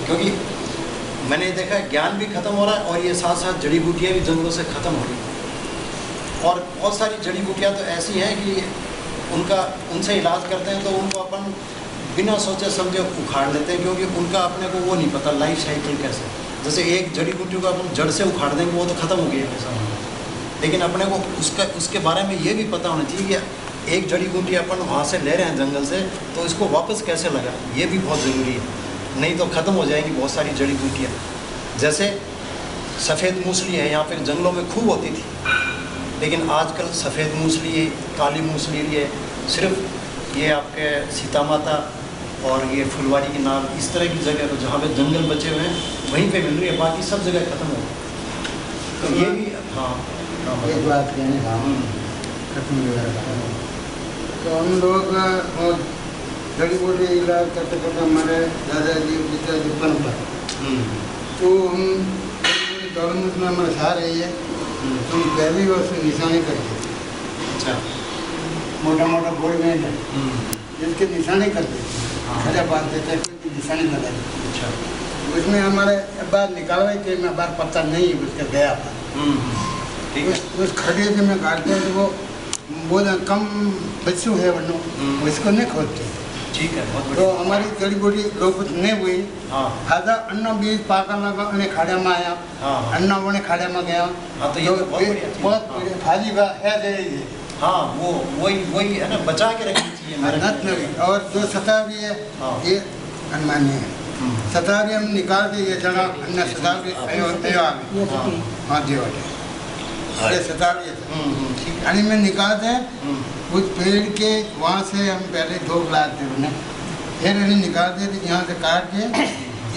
क्योंकि मैंने देखा ज्ञान भी खत्म हो रहा है और ये साथ साथ जड़ी बूटियाँ भी जंगलों से ख़त्म हो रही हैं। और बहुत सारी जड़ी बूटियाँ तो ऐसी हैं कि उनसे इलाज करते हैं तो उनको अपन बिना सोचे समझे उखाड़ लेते हैं, क्योंकि उनका अपने को वो नहीं पता लाइफ साइकिल कैसे। जैसे एक जड़ी बूटी को अपन जड़ से उखाड़ देंगे वो तो ख़त्म हो गया ऐसा, लेकिन अपने को उसके बारे में ये भी पता होना चाहिए कि एक जड़ी बूटी अपन वहाँ से ले रहे हैं जंगल से, तो इसको वापस कैसे लगा, ये भी बहुत ज़रूरी है, नहीं तो ख़त्म हो जाएंगी बहुत सारी जड़ी बूटियाँ। जैसे सफ़ेद मूसली है, यहाँ पर जंगलों में खूब होती थी, लेकिन आजकल सफ़ेद मूसली, काली मूसली, ये सिर्फ ये आपके सीता माता और ये फुलवारी की नाल इस तरह की जगह तो जहाँ पे जंगल बचे हुए हैं वहीं पे मिल रही है, बाकी सब जगह ख़त्म हो गई। तो ये भी हाँ एक बात कहने खत्म तो हम लोग जड़ी बूटी इलाज करते करते हमारे दादाजी पिताजी परंपरा, तो हम दौलत में हमारे साथ रही है, तो हम पहली वर्ष निशानी करते। अच्छा। मोटा मोटा गोल में जिसके निशानी करते खड़ा बांधते थे, निशानी लगाई। अच्छा। उसमें हमारे बार निकालवाई थे, मैं बार पता नहीं उसका गया था। ठीक है। उस खड़े से मैं काटते हैं तो वो कम बच्चों है वनो उसको नहीं खोदते। ठीक है, बहुत तो हमारी जड़ी बूटी लोग नहीं हुई। खादा अन्न बीज पाका लगा उन्हें खाड़े में आया, अन्न उन्हें खाड़े में गया। तो ये तो बहुत भाजी है दे रही है। हाँ, वो वही है ना, बचा के रखनी चाहिए। और जो शतावरी है ये अनुमानी है। शतावरी हम निकाल के ये जगह अन्य शतावरी हाँ देवट अरे शतावरी में निकालते हैं उस पेड़ के, वहाँ से हम पहले धो लाते उन्हें, फिर उन्हें निकालते थे, यहाँ से काट के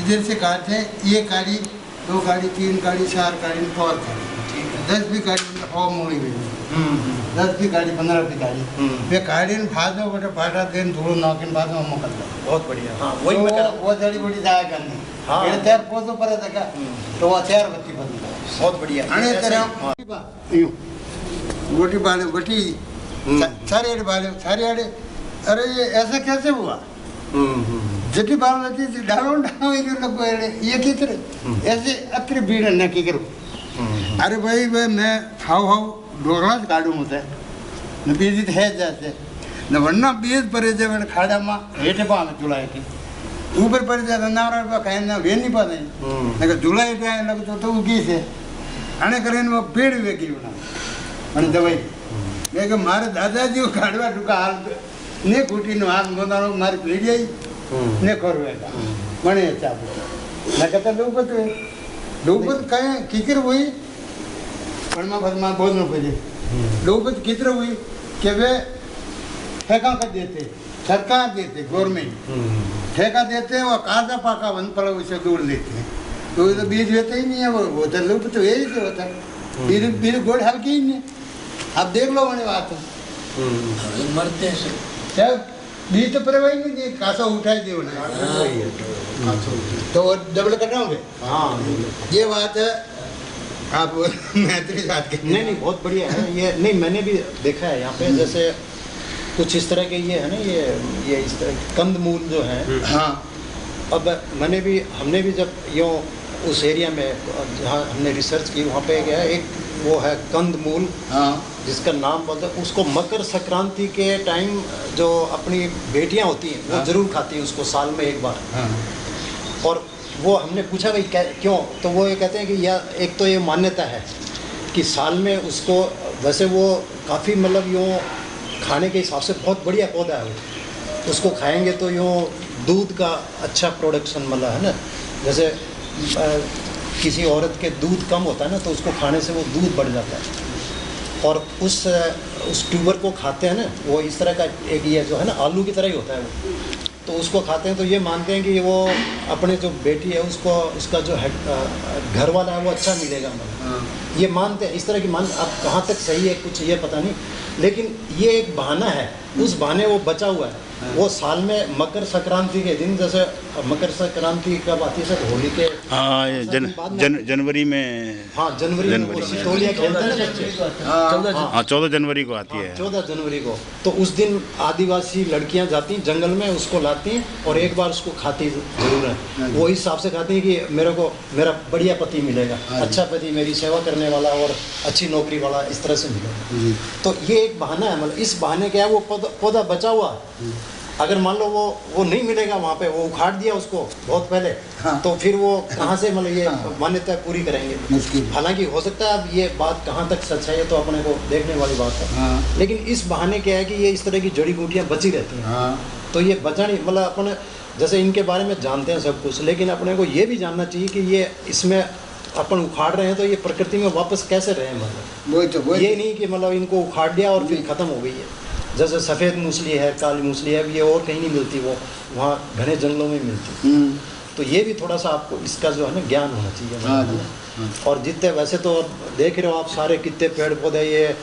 इधर से काटते, ये काड़ी, 2 काड़ी, 3 काड़ी, 4 काड़ी, 4 काड़ी, 10 भी काड़ी और मोड़ी भी 10 भी काड़ी, 15 भी काड़ी, वे काड़ी ने भाजो बटे फाटा देन धूल नाकिन भाजो हम कर लो। बहुत बढ़िया। हाँ, वही मैं कर वो जड़ी बूटी जाया करनी। हाँ, ये तैयार पोतो पर था क्या, तो वो तैयार बत्ती बन गया। बहुत बढ़िया। अने तरह यूं गोटी बाले गोटी सारे आड़े, अरे ये ऐसा कैसे हुआ? जटी बाल लगी डालो ये कितने ऐसे अत्र भीड़ न की करो। अरे भाई मैं हाउ डोगला काटू होता है न बीज है जैसे न वरना बीज परे जब खाड़ा में हेठे पावे चुलाए की ऊपर पड़ जाता ना कहीं ना वे नहीं पाते न झूला हेठे लगता तो उगी से आने करें वो पेड़ वेगी बना दवाई मैं कि मारे दादाजी को काढ़वा टूका हाल ने कूटी नो हाथ मोदानो मारी पीड़ी आई ने करवेगा मने चापो न कहता लोगत कहे किकर हुई परमा फरमा बोलना पड़े लोगत कितर हुई कि वे ठेका कर देते, सरकार देते, गवर्नमेंट ठेका देते वो काजा पाका वन पड़ा उसे दूर लेते हैं, तो ये तो बीज वेते ही नहीं है, वो तो लोग तो यही से होता है, बीज गोड़ हल्की ही नहीं। आप देख लो मैंने बात मरते हैं सब बीज तो परवाह नहीं दिए, कासा उठाई दे तो डबल करना होंगे। हाँ, ये बात है। आप मैत्री साथ के नहीं बहुत बढ़िया है ये। नहीं, मैंने भी देखा है यहाँ पे, जैसे कुछ इस तरह के ये है ना, ये इस तरह कंद मूल जो है। हाँ, अब हमने भी जब यूँ उस एरिया में जहाँ हमने रिसर्च की वहाँ पे गया, एक वो है कंद मूल, हाँ, जिसका नाम बोलते हैं, उसको मकर संक्रांति के टाइम जो अपनी बेटियां होती हैं वो जरूर खाती हैं उसको साल में एक बार। हाँ, और वो हमने पूछा भाई क्यों, तो वो ये कहते हैं कि यह एक तो ये मान्यता है कि साल में उसको, वैसे वो काफ़ी मतलब यूँ खाने के हिसाब से बहुत बढ़िया पौधा है वो, उसको खाएंगे तो यूँ दूध का अच्छा प्रोडक्शन मतलब है ना, जैसे किसी औरत के दूध कम होता है ना तो उसको खाने से वो दूध बढ़ जाता है। और उस ट्यूबर को खाते हैं ना, वो इस तरह का एक ये जो है ना आलू की तरह ही होता है वो, तो उसको खाते हैं तो ये मानते हैं कि वो अपने जो बेटी है उसको, उसका जो है घर वाला है वो अच्छा मिलेगा मतलब। ये मानते हैं इस तरह की अब कहाँ तक सही है कुछ ये पता नहीं, लेकिन ये एक बहाना है, उस बहाने वो बचा हुआ है। वो साल में मकर संक्रांति के दिन, जैसे मकर संक्रांति कब आती है सर, होली के हाँ, ये जनवरी में। हाँ, जनवरी में वो सितोलिया खेलते हैं ना बच्चे। हाँ, 14 जनवरी को आती है। 14 जनवरी को। तो उस दिन आदिवासी लड़कियां जाती हैं जंगल में, उसको लाती हैं और एक बार उसको खाती जरूर है। वो इस हिसाब से खाती हैं कि मेरे को मेरा बढ़िया पति मिलेगा, अच्छा पति, मेरी सेवा करने वाला और अच्छी नौकरी वाला, इस तरह से मिलेगा। तो ये एक बहाना है, मतलब इस बहाने क्या है, वो पौधा बचा हुआ। अगर मान लो वो नहीं मिलेगा वहाँ पे, वो उखाड़ दिया उसको बहुत पहले, तो फिर वो कहाँ से मतलब ये मान्यता पूरी करेंगे। हालांकि हो सकता है अब ये बात कहाँ तक सच है, ये तो अपने को देखने वाली बात है। लेकिन इस बहाने क्या है कि ये इस तरह की जड़ी बूटियाँ बची रहती हैं। तो ये बचा नहीं, मतलब अपने जैसे इनके बारे में जानते हैं सब कुछ, लेकिन अपने को ये भी जानना चाहिए कि ये इसमें अपन उखाड़ रहे हैं तो ये प्रकृति में वापस कैसे रहे, मतलब ये नहीं कि मतलब इनको उखाड़ दिया और फिर ख़त्म हो गई है। जैसे सफ़ेद मूसली है, काली मूसली है, ये और कहीं नहीं मिलती, वो वहाँ घने जंगलों में मिलती। तो ये भी थोड़ा सा आपको इसका जो है ना ज्ञान होना चाहिए। और जितने वैसे तो देख रहे हो आप सारे कितने पेड़ पौधे, ये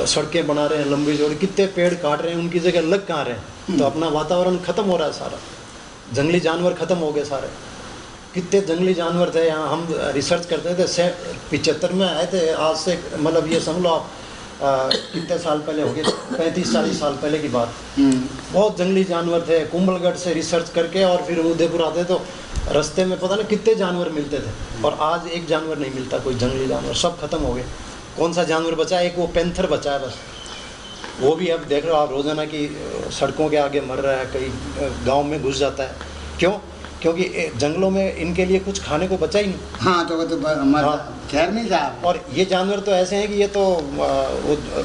सड़कें बना रहे हैं लंबी चौड़ी, कितने पेड़ काट रहे हैं, उनकी जगह लग कहाँ रहे हैं। तो अपना वातावरण ख़त्म हो रहा है सारा, जंगली जानवर ख़त्म हो गए सारे। कितने जंगली जानवर थे यहाँ, हम रिसर्च करते थे 75 में आए थे, आज से मतलब ये समझ लो आप कितने साल पहले हो गए, 35-40 साल पहले की बात। बहुत जंगली जानवर थे, कुंभलगढ़ से रिसर्च करके और फिर उदयपुर आते तो रास्ते में पता नहीं कितने जानवर मिलते थे, और आज एक जानवर नहीं मिलता, कोई जंगली जानवर, सब खत्म हो गए। कौन सा जानवर बचा है? एक वो पैंथर बचा है बस, वो भी अब देख रहे हो आप रोज़ाना की सड़कों के आगे मर रहा है, कई गाँव में घुस जाता है। क्यों? क्योंकि जंगलों में इनके लिए कुछ खाने को बचा ही नहीं। हाँ, तो वो तो हमारा खैर नहीं था। और ये जानवर तो ऐसे हैं कि ये तो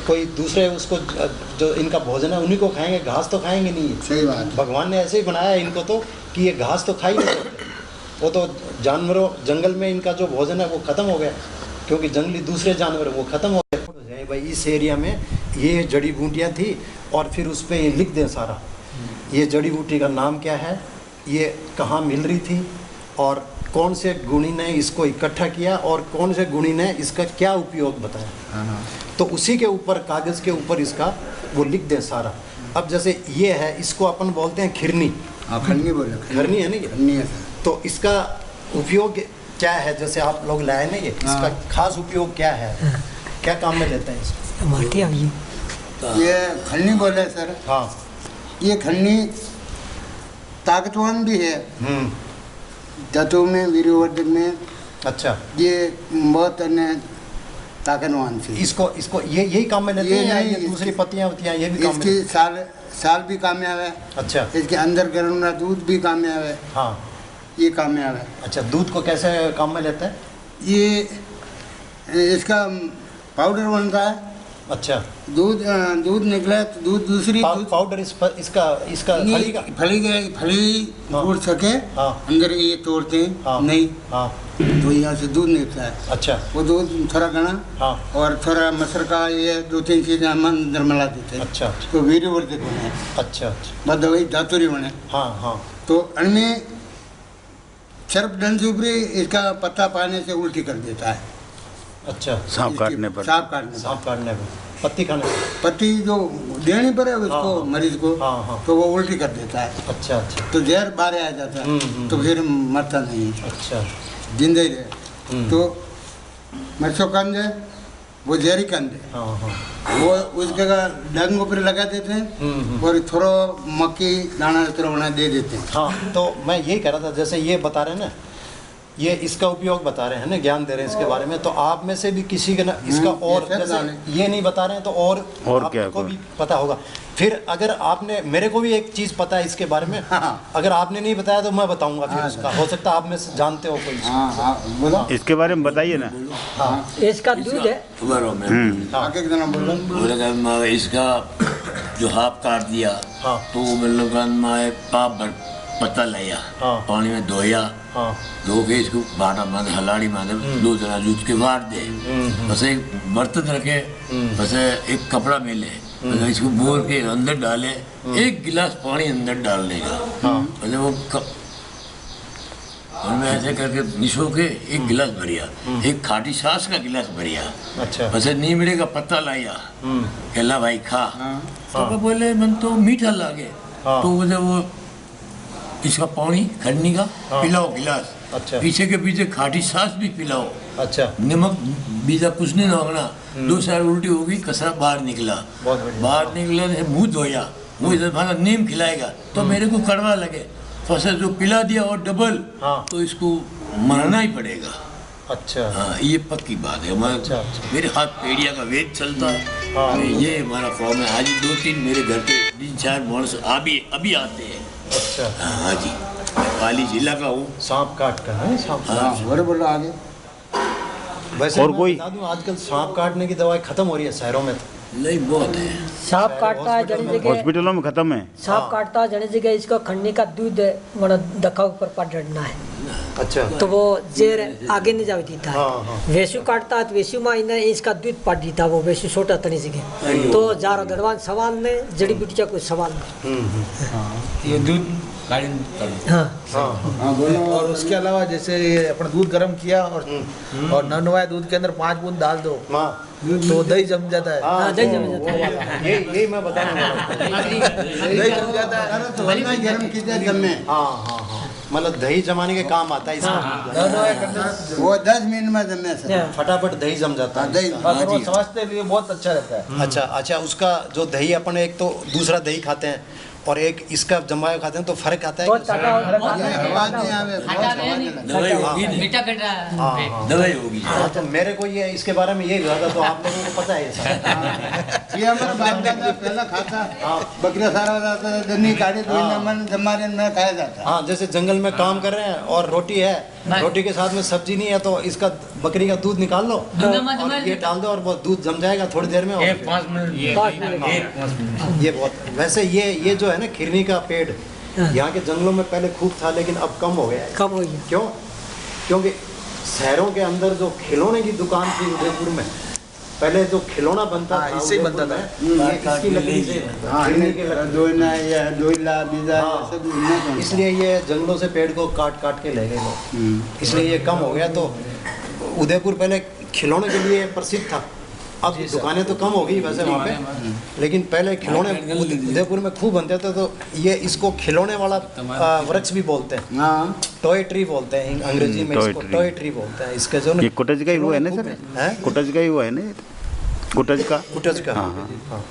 कोई दूसरे उसको जो इनका भोजन है उन्हीं को खाएंगे, घास तो खाएंगे नहीं। सही बात। भगवान ने ऐसे ही बनाया है इनको तो कि ये घास तो खा ही नहीं सकते। वो तो जानवरों, जंगल में इनका जो भोजन है वो ख़त्म हो गया, क्योंकि जंगली दूसरे जानवर वो ख़त्म हो गए। भाई इस एरिया में ये जड़ी बूटियाँ थी, और फिर उस पर ये लिख दें सारा, ये जड़ी बूटी का नाम क्या है, ये कहाँ मिल रही थी, और कौन से गुणी ने इसको इकट्ठा किया, और कौन से गुणी ने इसका क्या उपयोग बताया। तो उसी के ऊपर, कागज़ के ऊपर इसका वो लिख दें सारा। अब जैसे ये है, इसको अपन बोलते हैं खिरनी। खरनी बोले, खरनी है ना ये। खरनी है। तो इसका उपयोग क्या है? जैसे आप लोग लाए ना ये, इसका खास उपयोग क्या है, क्या काम में लेते हैं इसको? ये खरनी बोले सर। हाँ, ये खरनी ताकतवान भी है, तत्व में, वीर्यवर्धक में। अच्छा, ये बहुत अन्य ताकतवान से। इसको यही काम में लेते हैं या ये दूसरी पत्तियां होतियां ये भी काम में? इसकी साल भी कामयाब है। अच्छा, इसके अंदर गर्म दूध भी कामयाब है। हाँ, ये कामयाब है। अच्छा, दूध को कैसे काम में लेते हैं? ये इसका पाउडर बनता है। अच्छा, दूध निकला तो दूध दूसरी पाउडर इसका फली तोड़ सके। हाँ, अंदर ये तोड़ते हैं। हाँ, नहीं। हाँ, तो यहाँ से दूध निकलता है। अच्छा, वो दूध थोड़ा घना। हाँ, और थोड़ा मसर का, ये 2-3 चीज़ें हम अंदर मिला देते हैं। अच्छा, तो वीर्यवर्धक बने। अच्छा, बस दवाई धातुरी बने। हाँ, हाँ। तो इनमें सर्प दंश ऊपरी इसका पत्ता पाने से उल्टी कर देता है। अच्छा, सांप काटने पर। सांप काटने पर, पत्ती खाने पर, पत्ती जो देनी पड़े उसको, हाँ, मरीज को। हाँ, हाँ। तो वो उल्टी कर देता है। अच्छा, अच्छा, तो जहर बाहर आ जाता है। तो फिर मरता नहीं है, अच्छा, जिंदा ही रहे। तो मरसो कंद है, वो जहरी कंद है। हाँ, हाँ, वो उस जगह डंग ऊपर लगा देते हैं और थोड़ा मक्की दाना थोड़ा बना दे देते हैं। हाँ। तो मैं यही कह रहा था, जैसे ये बता रहे हैं ना, ये इसका उपयोग बता रहे हैं ना, ज्ञान दे रहे हैं इसके बारे में, तो आप में से भी किसी का ना इसका, और जैसे ये नहीं बता रहे हैं तो और क्या आपको भी पता होगा। फिर अगर आपने, मेरे को भी एक चीज़ पता है इसके बारे में, अगर आपने नहीं बताया तो मैं बताऊंगा फिर उसका, हो सकता है आप में से जानते हो कोई। बोलो, इसके बारे में बताइए ना। हाँ, इसका दूध है। बोले इसका जो हाथ काट दिया, हाँ, तो मतलब पाप भर पत्ता लिया, हाँ, पानी में धोया, हाँ, धो के इसको बाटा बांध, हलाड़ी बांध, 2 जना जूझ के बांट दे। बस एक बर्तन रखे, बस एक कपड़ा मिले, इसको बोर के अंदर डाले, 1 गिलास पानी अंदर डालने का। मतलब वो उनमें ऐसे करके निशो के एक गिलास भरिया, एक खाटी छाछ का गिलास भरिया। अच्छा। बस नीमड़े का पत्ता लाया, कहला भाई खा। तो बोले मन तो मीठा लागे, तो मुझे वो इसका पानी खन्नी का पिलाओ गिलास। अच्छा। पीछे के पीछे खाटी छाछ भी पिलाओ। अच्छा। नमक बीजा कुछ नहीं मांगना। 2 साल उल्टी होगी, कचरा बाहर निकला। बाहर निकला मुँह धोया, वो इधर भागा नीम खिलाएगा तो मेरे को कड़वा लगे, फसल जो पिला दिया और डबल, तो इसको मरना ही पड़ेगा। अच्छा। हाँ, ये पक्की बात है। हमारा मेरे हाथ पेड़िया का वेद चलता है। ये हमारा फॉर्म है। आज 2-3 मेरे घर पे 3-4 मानस अभी आते हैं। अच्छा। हाँ जी, पाली जिला का हूँ। सांप काट का है, सांप। बड़े बोलो आगे। वैसे और मैं कोई बता दूं, आजकल सांप काटने की दवाई खत्म हो रही है शहरों में। तो नहीं बहुत है। सांप काटता है जड़ी जगह, हॉस्पिटलों में खत्म है। सांप काटता है जड़ी जगह, इसको खन्ने का दूध बड़ा दखा ऊपर पड़ना है। अच्छा। तो वो जेर आगे नहीं जावे देता है। वैसु काटता है तो वैसु में इन्हें इसका दूध पड़ देता, वो वैसु छोटा तनी जगह। तो जारा दरवान सवाल ने जड़ी बूटी का कोई सवाल नहीं। ये दूध हाँ और उसके अलावा जैसे अपना दूध गर्म किया और ननवाए दूध के अंदर 5 बूंद डाल दो, तो दही जम जाता है। हाँ, दही जम जाता है। यही मैं बता रहा हूँ। दही जम जाता है तो वरना गर्म कीजिए दम में। हाँ, मतलब दही जमाने के काम आता है इसमें। वो 10 मिनट में जमे से फटाफट दही जम जाता है। दही और वो स्वास्थ्य के लिए बहुत अच्छा रहता है। अच्छा, उसका जो दही अपन एक तो दूसरा दही खाते हैं और एक इसका जमाया खाते हैं, तो फर्क आता है। बहुत ताजा आवाज नहीं आवे, दवाई होगी नहीं। दवाई होगी। हाँ, तो मेरे को ये इसके बारे में यही लगा, तो आप लोगों को पता है ये हमारा बाप दादा पहला खाता, बकरा सारा जाता है, जन्नी काटे तो इनमें मन जमारे में खाया जाता है। हाँ, जैसे जंगल में काम कर रहे हैं और रोटी है, रोटी के साथ में सब्जी नहीं है, तो इसका बकरी का दूध निकाल लो और ये डाल दो और वो दूध जम जाएगा थोड़ी देर में। 5 मिनट। ये बहुत, वैसे ये जो है ना खिरनी का पेड़, यहाँ के जंगलों में पहले खूब था, लेकिन अब कम हो गया है। कम हो गया। क्यों? क्योंकि शहरों के अंदर जो खिलौने की दुकान थी उदयपुर में, पहले जो खिलौना बनता था इससे ही बनता था। ये इसकी लकड़ी से खिरनी की लकड़ी। दोइना या दोइला बीजा सब इनमें इसलिए ये जंगलों से पेड़ को काट काट के ले गए लोग, इसलिए ये कम हो गया। तो उदयपुर पहले खिलौने के लिए प्रसिद्ध था। अब दुकानें तो कम हो गई वैसे वहाँ पे, लेकिन पहले खिलौने उदयपुर में खूब बनते थे। तो ये इसको खिलौने वाला वृक्ष भी बोलते हैं। हाँ, टॉय ट्री बोलते हैं अंग्रेजी में, इसको टॉय ट्री बोलते हैं। इसके जो ये कुटज का ही हुआ है ना सर? कुटज का ही हुआ है ना? कुटज का। कुटज का। हाँ।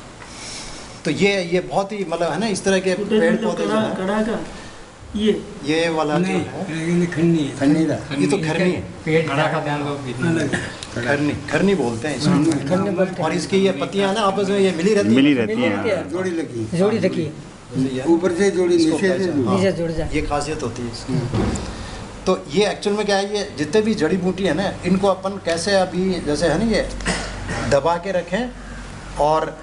तो ये बहुत ही मतलब है ना, इस तरह के पेड़ पौधे जो हैं, ये वाला जो है खन्नी दा ये तो खरनी है। खरनी बोलते हैं इसको। और इसकी ये पत्तियां ना आपस में ये मिली रहती हैं। जोड़ी लगी, जोड़ी रखी ऊपर से जोड़ी नीचे से जोड़ी। नीचे जुड़ जाए। ये खासियत होती है इसकी। तो ये एक्चुअल में क्या है, ये जितने भी जड़ी बूटी है ना, इनको अपन कैसे अभी जैसे है ना ये दबा के रखें। और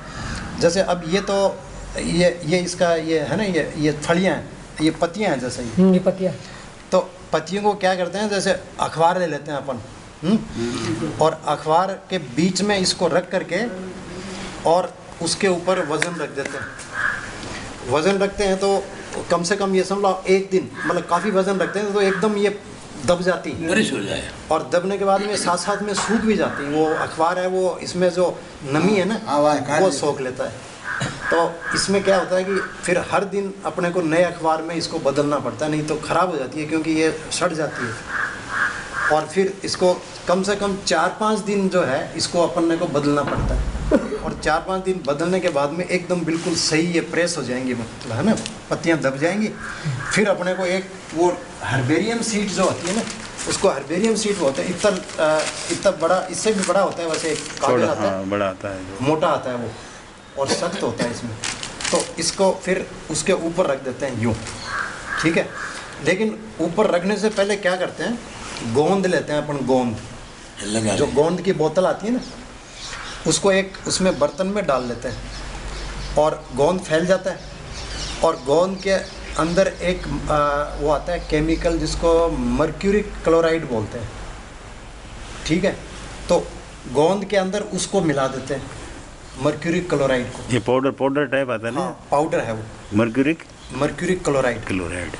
जैसे अब ये तो ये इसका ये है ना, ये फलियाँ हैं, ये पत्तियाँ हैं जैसे ये पत्तियाँ। तो पत्तियों को क्या करते हैं, जैसे अखबार ले लेते हैं अपन, और अखबार के बीच में इसको रख करके और उसके ऊपर वज़न रख देते हैं। वज़न रखते हैं तो कम से कम ये समझ लो 1 दिन, मतलब काफ़ी वज़न रखते हैं तो एकदम ये दब जाती है, बारिश हो जाए। और दबने के बाद में साथ साथ में सूख भी जाती है। वो अखबार है, वो इसमें जो नमी है ना वो सोख लेता है। तो इसमें क्या होता है कि फिर हर दिन अपने को नए अखबार में इसको बदलना पड़ता है, नहीं तो ख़राब हो जाती है, क्योंकि ये सड़ जाती है। और फिर इसको कम से कम 4-5 दिन जो है इसको अपने को बदलना पड़ता है। और 4-5 दिन बदलने के बाद में एकदम बिल्कुल सही ये प्रेस हो जाएंगी, मतलब है ना, पत्तियाँ दब जाएंगी। फिर अपने को एक वो हर्बेरियम सीड जो होती है ना, उसको हर्बेरियम सीड बोलते हैं। इतना बड़ा, इससे भी बड़ा होता है वैसे, कागज आता है, बड़ा आता है, मोटा आता है वो, और सख्त होता है इसमें। तो इसको फिर उसके ऊपर रख देते हैं यूँ, ठीक है। लेकिन ऊपर रखने से पहले क्या करते हैं, गोंद लेते हैं अपन, गोंद, जो गोंद की बोतल आती है ना, उसको एक उसमें बर्तन में डाल लेते हैं और गोंद फैल जाता है। और गोंद के अंदर एक वो आता है केमिकल जिसको मर्क्यूरी क्लोराइड बोलते हैं, ठीक है। तो गोंद के अंदर उसको मिला देते हैं, मर्क्यूरी क्लोराइड को। ये पाउडर टाइप आता है ना? हाँ, पाउडर है वो, मर्क्यूरिक मर्क्यूरी क्लोराइड। क्लोराइड।